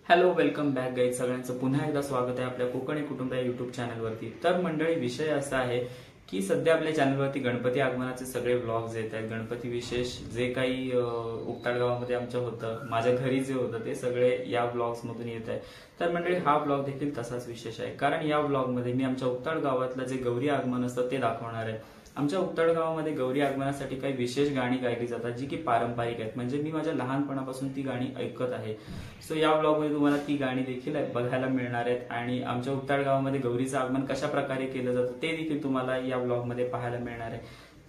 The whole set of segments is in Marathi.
Hello, welcome back guys. सगळ्यांचं पुन्हा एकदा स्वागत आहे आपल्या कोकणी कुटुंब या युट्यूब चॅनलवरती. तर मंडळी, विषय असा आहे की सध्या आपल्या चॅनलवरती गणपती आगमनाचे सगळे व्लॉग्स येत आहेत. गणपती विशेष जे काही उक्ताड गावामध्ये आमच्या होतं, माझ्या घरी जे होतं ते सगळे या व्लॉग्स मधून येत आहे. तर मंडळी, हा व्लॉग देखील तसाच विशेष आहे, कारण या व्लॉगमध्ये मी आमच्या उक्ताड गावातलं जे गौरी आगमन असतं ते दाखवणार आहे. आमच्या उक्ताड गावामध्ये गौरी आगमनासाठी काही विशेष गाणी गायली जातात जी की पारंपरिक आहेत. म्हणजे मी माझ्या लहानपणापासून ती गाणी ऐकत आहे. सो या व्लॉगमध्ये तुम्हाला ती गाणी देखील बघायला मिळणार आहेत आणि आमच्या उक्ताड गावामध्ये गौरीचं आगमन कशा प्रकारे केलं जातं ते देखील तुम्हाला या व्लॉगमध्ये पाहायला मिळणार आहे.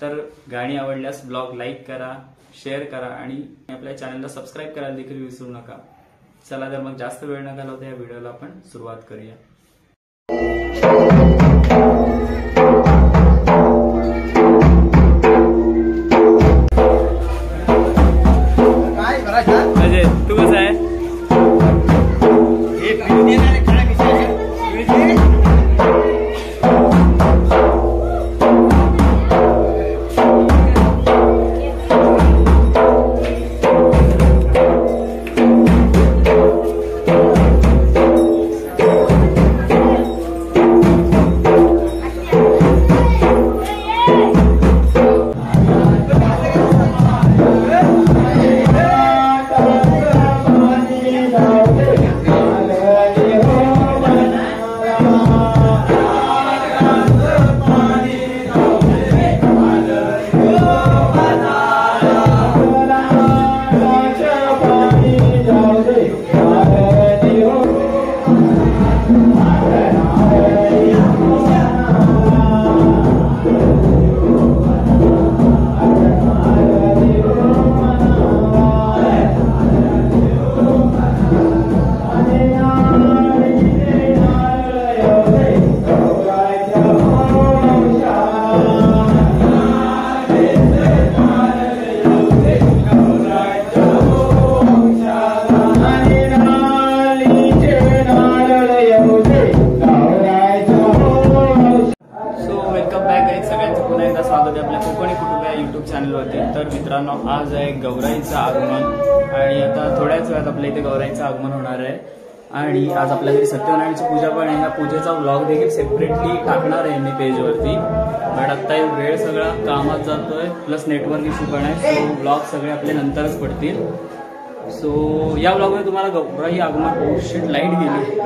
तर गाणी आवडल्यास ब्लॉग लाईक करा, शेअर करा आणि आपल्या चॅनलला सबस्क्राईब करायला देखील विसरू नका. चला तर मग जास्त वेळ न घालवता या व्हिडिओला आपण सुरुवात करूया. तू कसं आहे? तर मित्रांनो, आज आहे गौराईचं आगमन आणि आता थोड्याच वेळात आपल्या इथे गौराईचं आगमन होणार आहे. आणि आज आपल्या घरी सत्यनारायणची पूजा पण आहे. ह्या पूजेचा व्लॉग देखील सेपरेटली टाकणार आहे मी पेजवरती. बट आता वेळ सगळा कामात जातोय, प्लस नेटवर्क इश्यू पण आहे. सो व्लॉग सगळे आपले नंतरच पडतील. सो या व्लॉगमध्ये तुम्हाला गौराई आगमन, शिट लाईट गेली,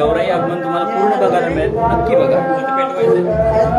गौराई आगमन तुम्हाला पूर्ण बघायला मिळेल. नक्की बघा. पेटवायचं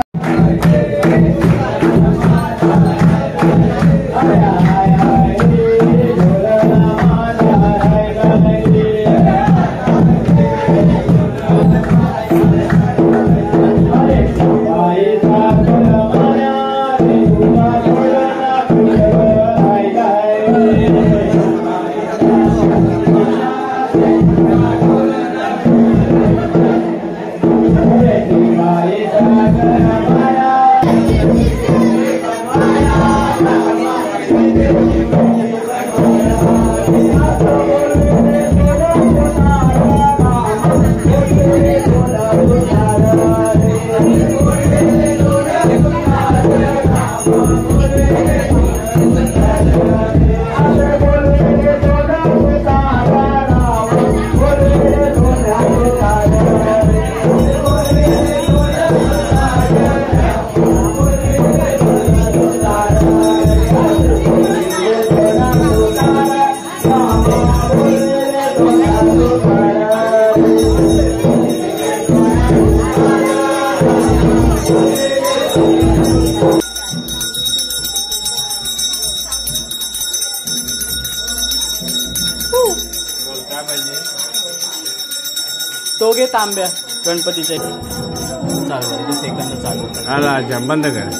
तो घे तांब्या गणपतीच्या. चालू सेकंद चालू बंद कर.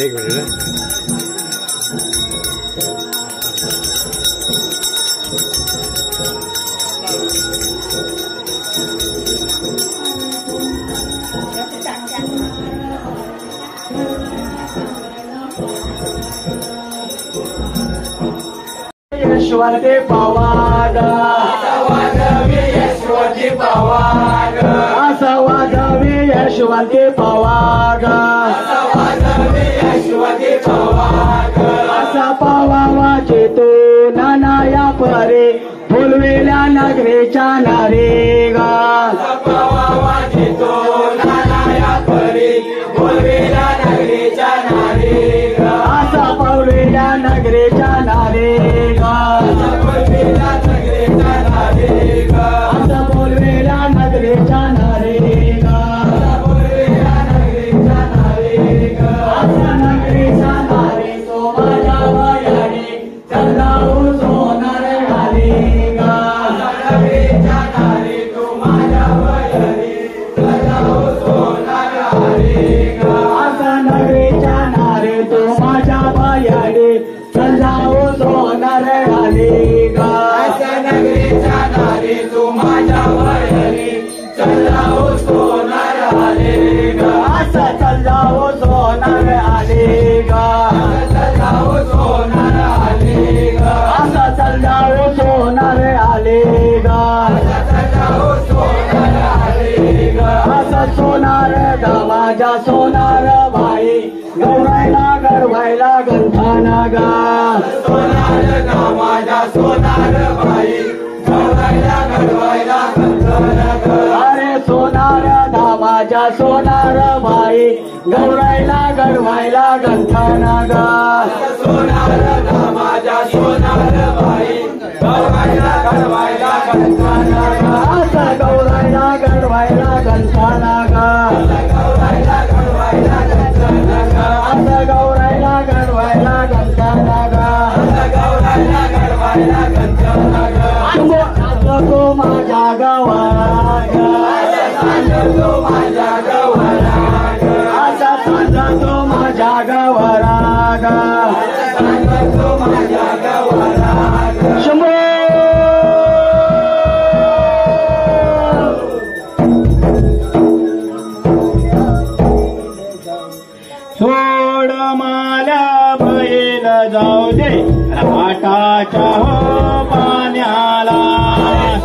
एक मिनिट यशवंती पवार यशवंती पवार असं वाजवी यशवंती पवार यशवंती पवार असा पवावा चेतो नानाया परे फुलवेल्या नगरीच्या नारे गा पवावा चेतो नानाया परे फुलवेल्या नगरीच्या नारे गा असा पवलेल्या नगरीच्या नारे गा बोलवेल्या नगरीच्या नारे गा असा बोलवेल्या नगरीच्या नारे गा बोलवेल्या नगरीच्या नारे गा असा नगरीच्या नारे तो माझ्या वयाने चंदाऊ सोनार घाले गा नगरीच्या नारे तो माझ्या वयाने चंदाऊ सोनार घाले गा असा नगरीच्या नारे तो माझ्या वयाने चंदाऊ सोनार घाले गा असा नगरीच्या नारे तो माझ्या वयाने चंदाऊ सोनार घाले गा असा चंदाऊ सोनार आले गा चंदाऊ सोनार आले गा असा चंदाऊ सोनार आले गा चंदाऊ सोनार आले गा असा सोनार गावाच्या सोनार बाई गवरायला गडवायला गंधाना गा सोनार गावाच्या सोनार बाई गवरायला गडवायला गंधाना गा अरे सोनार धामाच्या सोनार बाई गवरायला गडवायला गंधाना गा सोनार धामाच्या सोनार बाई गवरायला गडवायला गंधाना गा असं गवरायला गडवायला गंधाना गा गवरायला गडवायला गंधाना गा असं गवरायला गडवायला गंधाना गा गवरायला गडवायला गंधाना गा तो माझ्या गावाला तो माझ्या गावाला असा सांगा तो माझ्या गावाला तो माझ्या गावाला शंभो सोड माला बैल जाऊ दे राटाच्या हो पाण्याला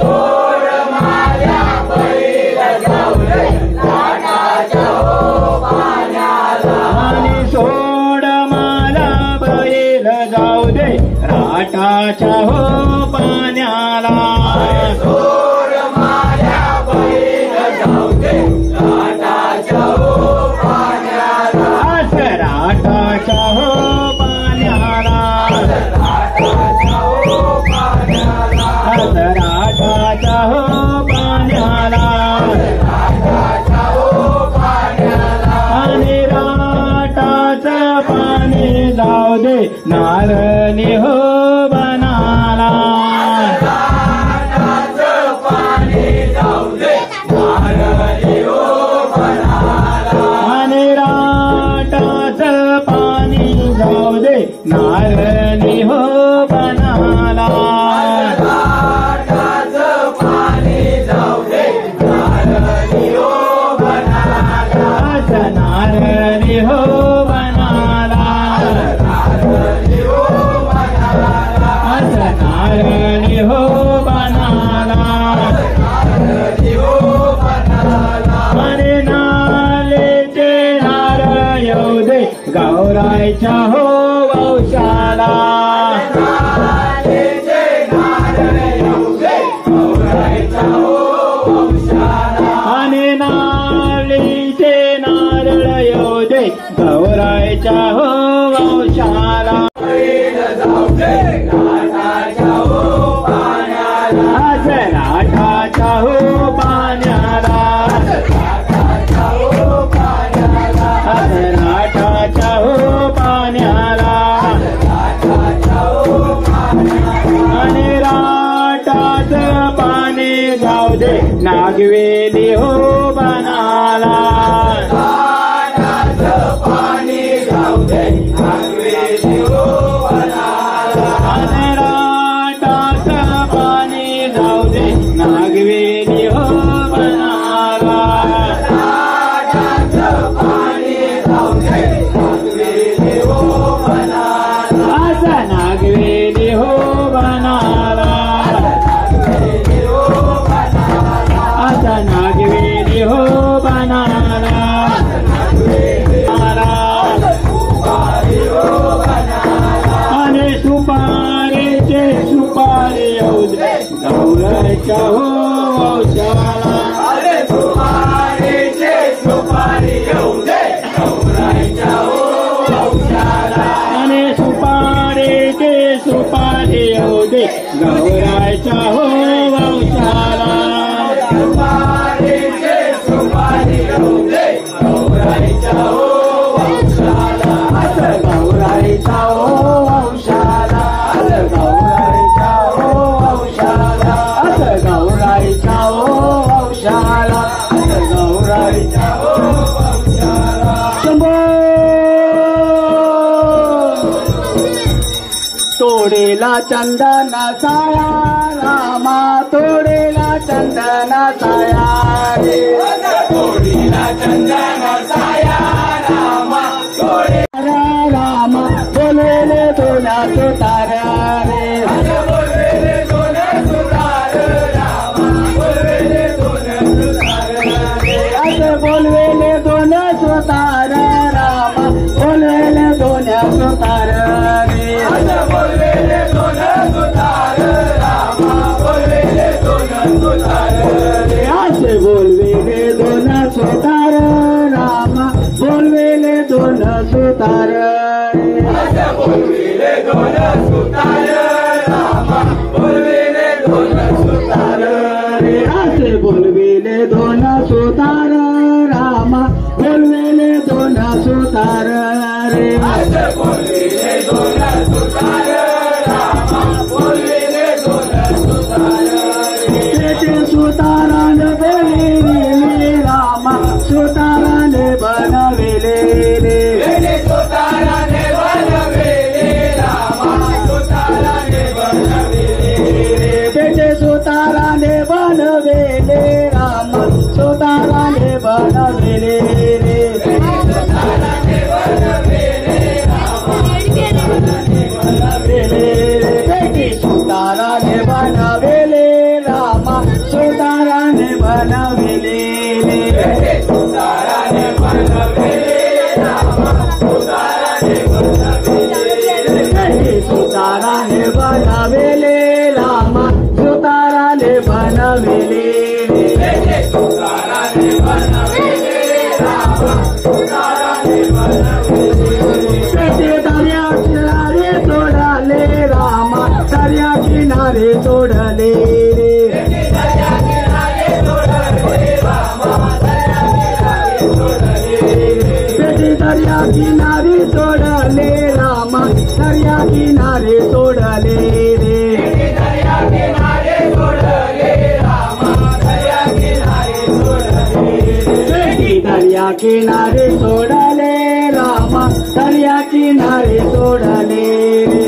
सोड माला बैल जाऊ दे राटाच्या हो पाण्याला आणि सोड माला बैल जाऊ दे राटाच्या हो पाण्याला सोड माला बैल जाऊ दे राटाच्या हो पाण्याला राटाच्या हो पाण्याला राटाच्या हो पाण्याला आणि राटाचं पाणी जाऊ दे नारळी हो बनाला राटाचं पाणी जाऊ दे नारळी हो बनाला आणि राटाचं पाणी जाऊ दे नारळी हो बनाला राटाचं पाणी जाऊ दे नारळी हो बनाला नारळी हो बनाला नारळी हो बनाला नारळी हो बनाला नारळी हो बनाला अरे नालेचे नारळ येऊ दे गौरायच्या हो वंशाला नालेचे नारळ येऊ दे गौरायच्या हो वंशाला आणि नालीचे नारळ येऊ दे गौरायच्या हो वंशाला जाऊ दे राटाच्या हो पाण्याला राटाच्या हो पाण्याला राटाच्या हो पाण्याला राटाच्या हो पाण्याला आणि राटाचं पाणी जाऊ दे नागवेली हो बनाला राटाचं पाणी जाऊ दे गौराईच्या हो वंशाला सुपारीचे सुपारी राहू दे गौराईच्या हो वंशाला असं गौराईच्या हो वंशाला असं गौराईच्या हो वंशाला असं गौराईच्या हो वंशाला असं गौराईच्या हो वंशाला शंभो तोडेला चंदन साया रामा तोडेला चंदन साया रे तोडीला चंदन साया रामा तोडे रामा बोलवेले दोना सुतार रे बोलवेले दोन सुतार रामा बोलवेले दोन सुतार असं बोलवेले दोन सुतार रामा बोलवेले दोन सुतार रे बोलवेले दोन सुतार रामा बोलवेले दोन सुतार असे बोलवेले दोन सुतार रामा बोलवेले दोन सुतार बोलवेले दोन सुतार रामा बोलवेले दोन सुतार असे बोलवेले दोन सुतार रामा बोलवेले दोन सुतार रे बोलवेले दोन सुतार रामा बोलवेले दोन सुतार त्याचे सुताराने बनविले रामा सुताराने बनविले रे सुताराने बनवेले रामा सुताराने बनवेले त्याचे सुताराने बनविले रामा सुताराने बनविले रे सुताराने बनवेले रामा बेटी सुताराने बनविले रामा सुताराने बनविले सुताराने बनवेले रामा सुताराने बनवेले बेटी सुताराने बनविले रामा सुताराने बनविले सुताराने बनवेले रामा सुताराने बनवेले बेटी दर्या किनारे सोडले रामा दर्या किनारे सोडले रे दर्या किनारे सोडले रामा दर्या किनारे सोडले बेटी दर्या किनारे सोडले रामा दर्या किनारे सोडले रे दर्या किनारे सोडले रामा दर्या किनारे सोडले बेटी दर्या किनारे सोडले रामा दर्या किनारे सोडले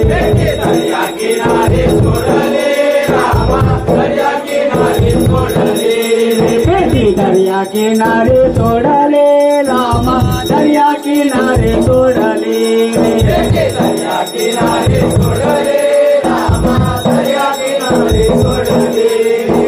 रे दर्या किनारे सोडले रामा दर्या किनारे सोडले बेटी दर्या किनारे सोडले रामा दर्या किनारे सोडले दर्या किनारे सोडले रामा दर्या किनारे सोडले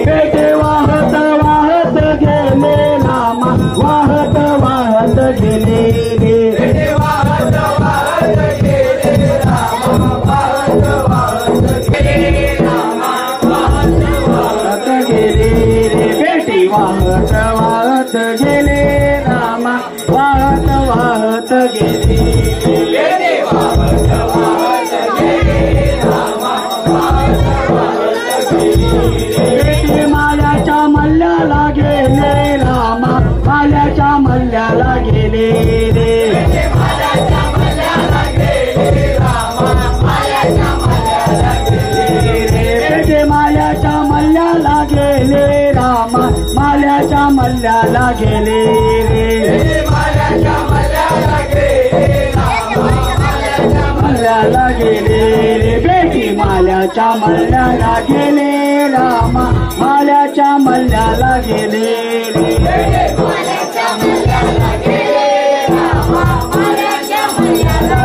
बेटे वाहत वाहत गेले रामा वाहत वाहत गेले रे वाहत वाहत गेले रामा वाहत वाहत गेले रामा वाहत वाहत गेले रे बेटी वाहत वाहत गेले रामा वाहत वाहत गेले गेले वाहत वाहत गेले रामा वाहत वाहत गेले बेटी माल्याच्या मल्ल्याला गेले रामा माल्याच्या मल्ल्याला गेले रे माल्याच्या मल्याला गेले रामा माल्याच्या मल्याला गेले बेटे माल्याच्या मल्ल्याला गेले रामा माल्याच्या मल्ल्याला गेले रे माल्याच्या मल्याला गेले रामा माल्याच्या मल्ल्याला गेले रे बेटी माल्याच्या मल्ल्याला गेले रामा माल्याच्या मल्ल्याला गेले रे माल्याच्या मल्याला गेले रामा माल्याच्या मल्याला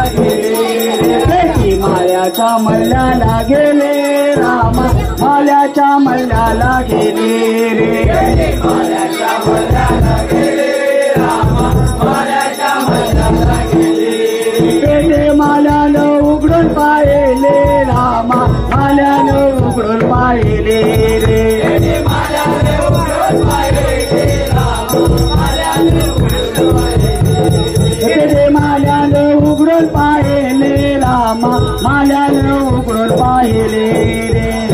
बेटी माल्याच्या मल्ल्याला गेले रामा माल्याच्या मल्ल्याला गेले रे माल्याच्या मल्याला गेले रामा माल्याच्या मल्याला गेले बेटे माल्यानं उघडून पाहिले रामा माल्यानं उघडून पाहिले रे माल्याने उघडून पाहिले रामा माल्याने उघडून पाहिले बेटे माल्यानं उघडून पाहिले रामा माल्यानं उघडून पाहिले रे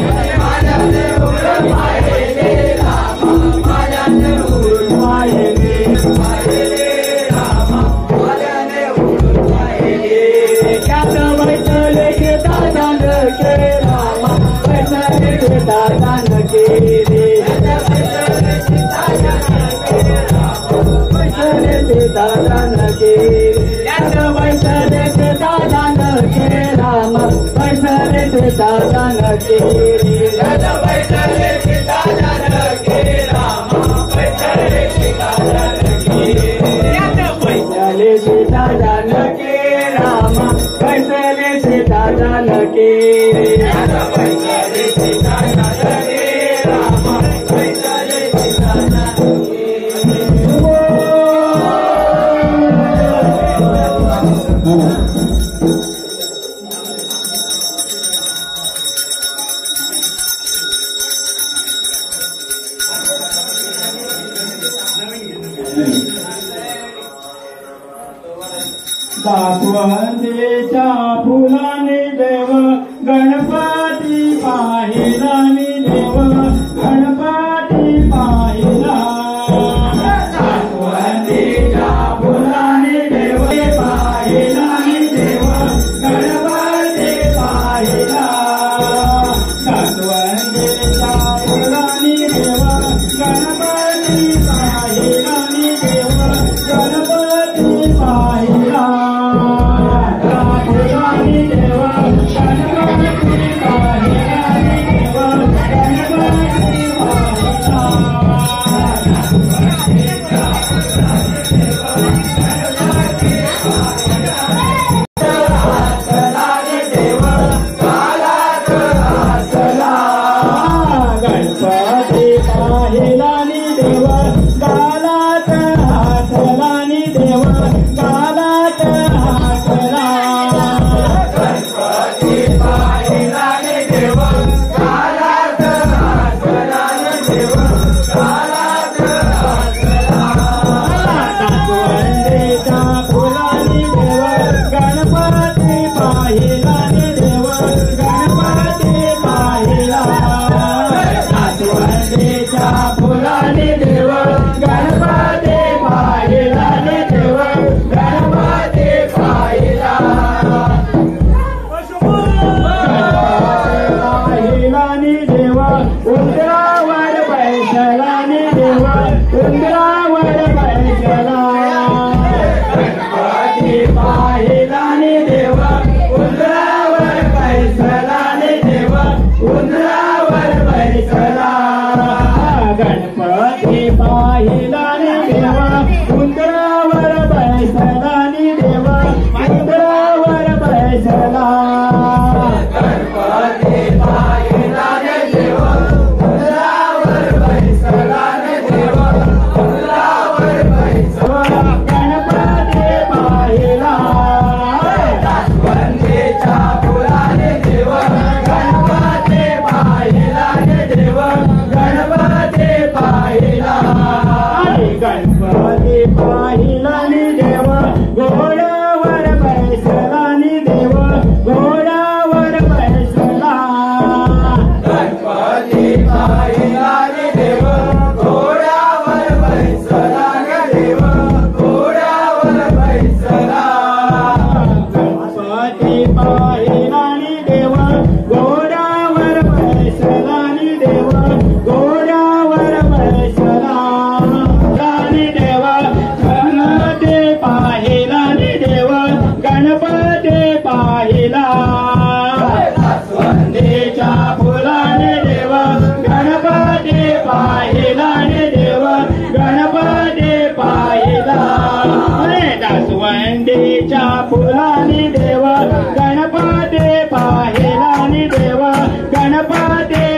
रे त्याला बैठले सीता जानकी रामा बैठले सीता जानकी बैठले सीता जानकी रामा बैठले सीता जानकी त्याला बैठले सीता जानकी रामा बैठले सीता जानकी दासवंदीच्या फुलाने देव गणपती पाहिला नि देव गणपती पाहिला दासवंदीच्या फुलाने देव पाहिला नि देव गणपती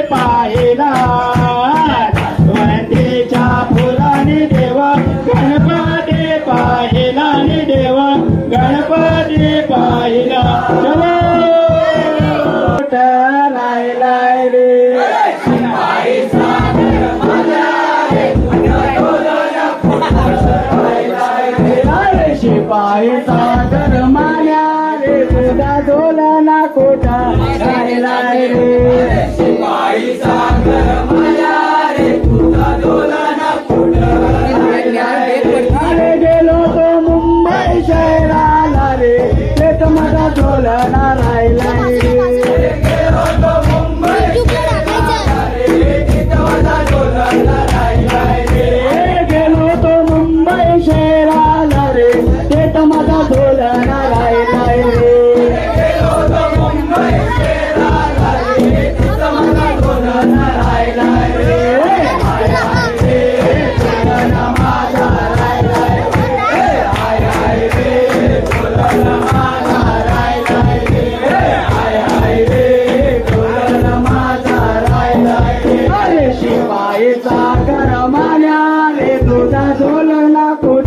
पाहिला दासवंदीच्या फुलाने देव गणपती पाहिला नि देव गणपती पाहिला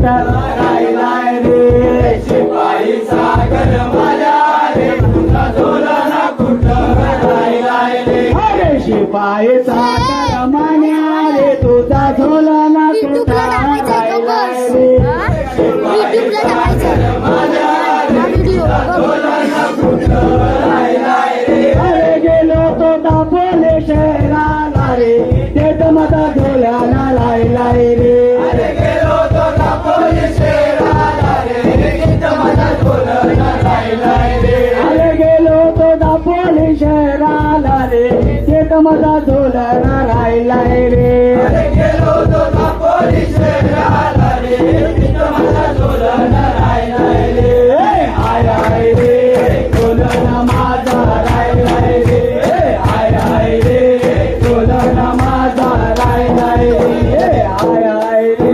कुठं राहिलाय रे शिपाई सागर माझ्या रे तुझा झोलना कुठं राहिलाय रे अरे शिपाईचा करमान्या रे तुझा झोलना कुठं राहिलाय रे अरे गेलो तो दापोले शहराला रे तेच माझा झोलना राहिलाय रे अरे गेलो तो दापोली शहराला रे तिथं माझा झोलना राहिलाय रे अरे गेलो तो दापोली शहराला रे तेच माझा झोलना राहिलाय रे अरे गेलो तो दापोली शहराला रे तिथं माझा झोलना राहिलाय रे हाय हाय रे झोलना माझा राहिलाय रे हाय हाय रे झोलना माझा राहिलाय रे हाय हाय रे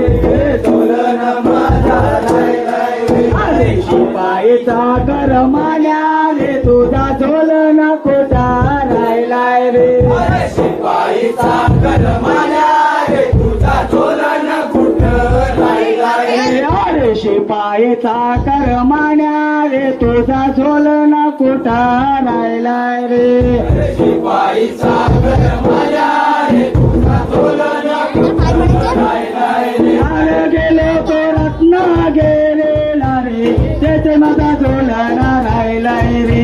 झोलना माझा राहिलाय रे अरे शिपाईचा करमान्या रे तुझा झोलना कोठा राहिलाय रे अरे शिपाई सागर माझ्या रे तुझा झोलना कुठं राहिलाय रे अरे शिपाईचा करमान्या रे तुझा झोलना कोठा राहिलाय रे शिपाई सागर माझ्या रे तुझा झोलना कुठं राहिलाय रे अरे गेले तो रत्ना गेलेला रे तेथे माझा झोलना राहिलाय रे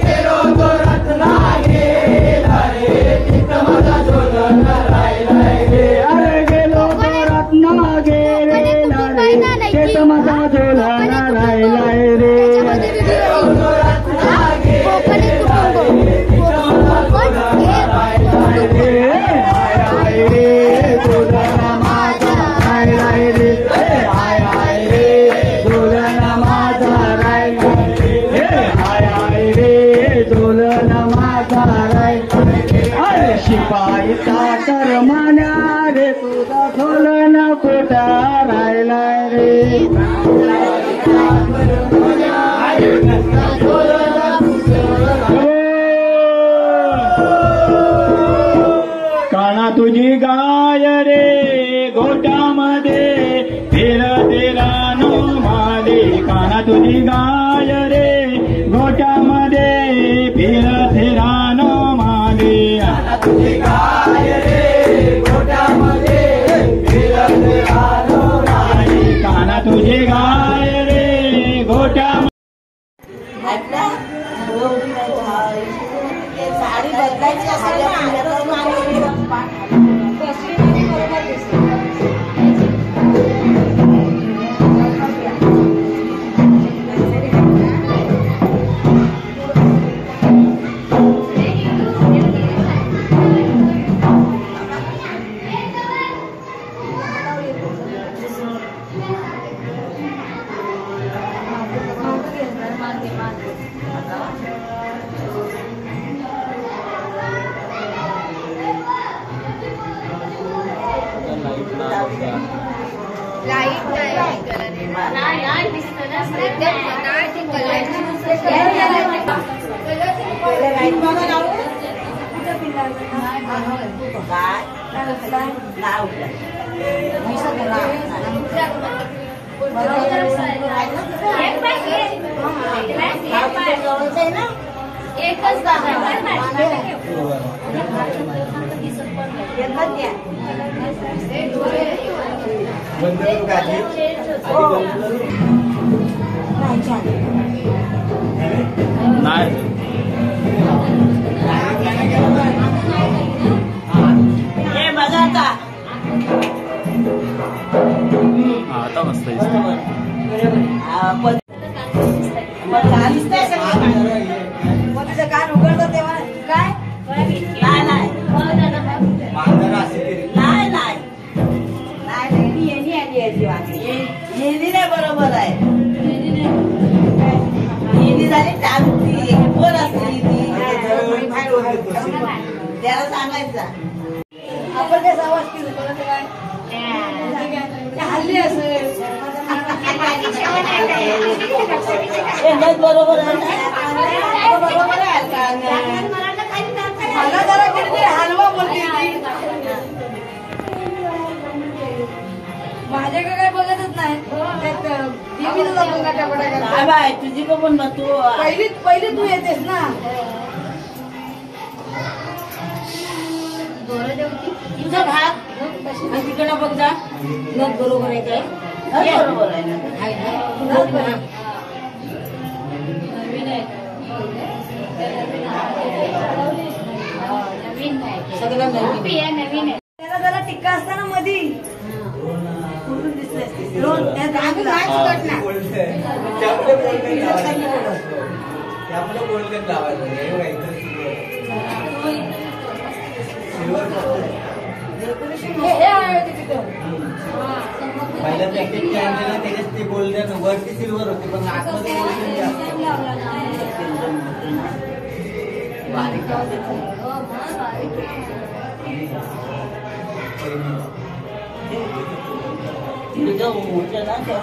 गेलो तो रत्ना गेला रे तिथं माझा झोलना राहिलाय रे अरे गेलो तो रत्ना गेलेला रे तेथे माझा झोलना राहिलाय रे हाय हाय रे झोलना माझा राहिलाय रे हाय हाय रे झोलना माझा राहिलाय रे हाय हाय रे झोलना माझा राहिलाय रे अरे शिपाईचा करमान्या रे तुझा झोलना कोठा राहिलाय रे काना तुझी गाय रे घोटामध्ये फिरते रानो माले काना तुझी गाय रे घोटामध्ये फिरते रानो माले तुझी गाय रे गोट्यामध्ये फिरते रानो राणी काना तुझी गाय रे घोटा साडी बदलायची असेल आता मस्त कान उघडतो तेव्हा काय नाही बरोबर आहे झाली टाकती कोण असते त्याला सांगायचं आपण काय आवाज केलं हल्ली असेल बरोबर बरोबर आहे मला जरा किती हलवा बोलते माझ्याकडे काय बोलतच नाही आम्ही तुला पंगाच्या पड्या घालतो. काय बाय तुझी का पण ना तू पहिली तू येतेस ना. तुझा भाग आणि तिकडे बघ जा नद बरोबर आहे काय बरोबर आहे ना सगळं नवीन आहे. त्याला जरा टिक्का असताना मधी कुठून दिसतंय लोण त्या आम्ही नाही सुटत ना. पहिल्या पॅकेट आणलेलं त्याच्यात ते गोल्डन वरती सिल्वर होते पण आतमध्ये गोल्डन जास्त बारीक तुझं उठलं ना त्या